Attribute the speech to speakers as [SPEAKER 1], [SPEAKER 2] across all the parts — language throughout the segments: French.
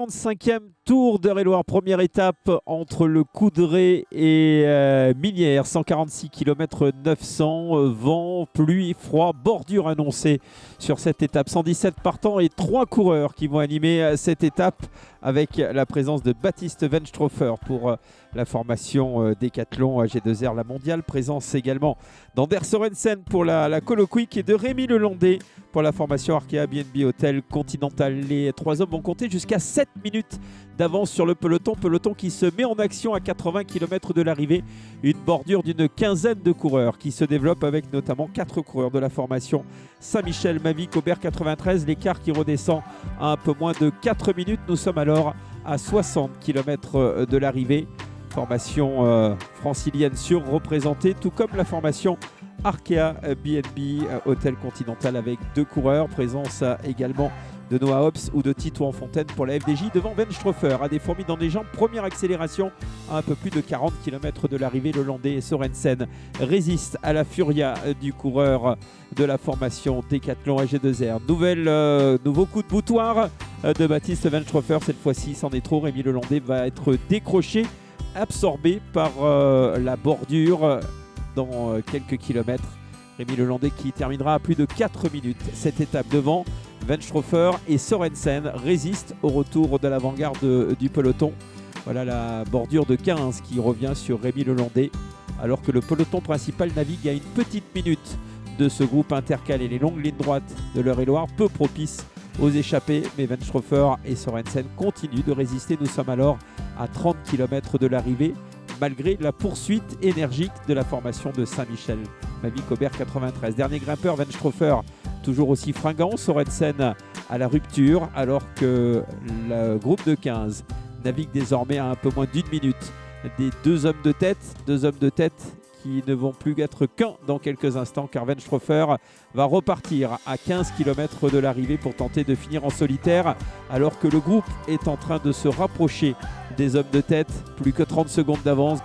[SPEAKER 1] 45e Tour d'Eure-et-Loir, première étape entre le Coudray et Minières, 146 km 900, vent, pluie, froid, bordure annoncée sur cette étape. 117 partants et 3 coureurs qui vont animer cette étape avec la présence de Baptiste Wenstrofer pour la formation Décathlon AG2R La Mondiale. Présence également d'Ander Sorensen pour la Colo Quick et de Rémi Lelandais pour la formation Arkea BNB Hotel Continental. Les 3 hommes vont compter jusqu'à 7 minutes d'avance sur le peloton qui se met en action à 80 km de l'arrivée. Une bordure d'une quinzaine de coureurs qui se développe avec notamment 4 coureurs de la formation Saint-Michel, Mavic, Aubert 93. L'écart qui redescend à un peu moins de 4 minutes. Nous sommes alors à 60 km de l'arrivée. Formation francilienne surreprésentée, tout comme la formation Arkea BNB Hotel Continental avec 2 coureurs. Présence également de Noah Hobbs ou de Tito en Fontaine pour la FDJ devant Wenstrofer. A des fourmis dans les jambes, première accélération à un peu plus de 40 km de l'arrivée. Le Landais et Sorensen résistent à la furia du coureur de la formation Décathlon AG2R. Nouveau coup de boutoir de Baptiste Wenstrofer. Cette fois-ci, c'en est trop. Rémi Lelandais va être décroché, absorbé par la bordure dans quelques kilomètres. Rémi Lelandais qui terminera à plus de 4 minutes cette étape devant. Wenstrofer et Sorensen résistent au retour de l'avant-garde du peloton. Voilà la bordure de 15 qui revient sur Rémi Lelandais, alors que le peloton principal navigue à une petite minute de ce groupe intercalé. Les longues lignes droites de l'Eure-et-Loir, peu propices aux échappées, mais Wenstrofer et Sorensen continuent de résister. Nous sommes alors à 30 km de l'arrivée, malgré la poursuite énergique de la formation de Saint-Michel. Mavic Aubert 93. Dernier grimpeur, Wenstrofer toujours aussi fringant. Sorensen à la rupture, alors que le groupe de 15 navigue désormais à un peu moins d'une minute des deux hommes de tête qui ne vont plus être qu'un dans quelques instants, car Wenstrofer va repartir à 15 km de l'arrivée pour tenter de finir en solitaire, alors que le groupe est en train de se rapprocher des hommes de tête. Plus que 30 secondes d'avance.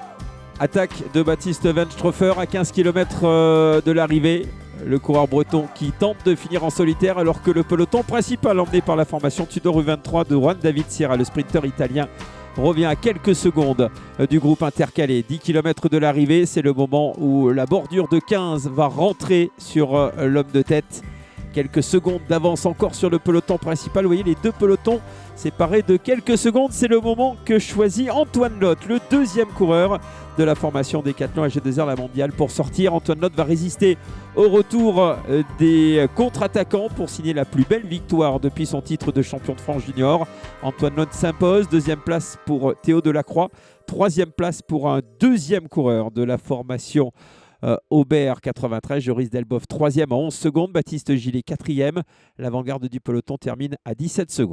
[SPEAKER 1] Attaque de Baptiste Wenstrofer à 15 km de l'arrivée. Le coureur breton qui tente de finir en solitaire, alors que le peloton principal emmené par la formation Tudor U23 de Juan David Sierra, le sprinter italien, revient à quelques secondes du groupe intercalé. 10 km de l'arrivée, c'est le moment où la bordure de 15 va rentrer sur l'homme de tête. Quelques secondes d'avance encore sur le peloton principal. Vous voyez les deux pelotons séparés de quelques secondes. C'est le moment que choisit Antoine Lotte, le deuxième coureur de la formation Décathlon AG2R La Mondiale, pour sortir. Antoine Lotte va résister au retour des contre-attaquants pour signer la plus belle victoire depuis son titre de champion de France junior. Antoine Lotte s'impose. Deuxième place pour Théo Delacroix. Troisième place pour un deuxième coureur de la formation Aubert 93, Joris Delboeuf 3e à 11 secondes, Baptiste Gillet 4e. L'avant-garde du peloton termine à 17 secondes.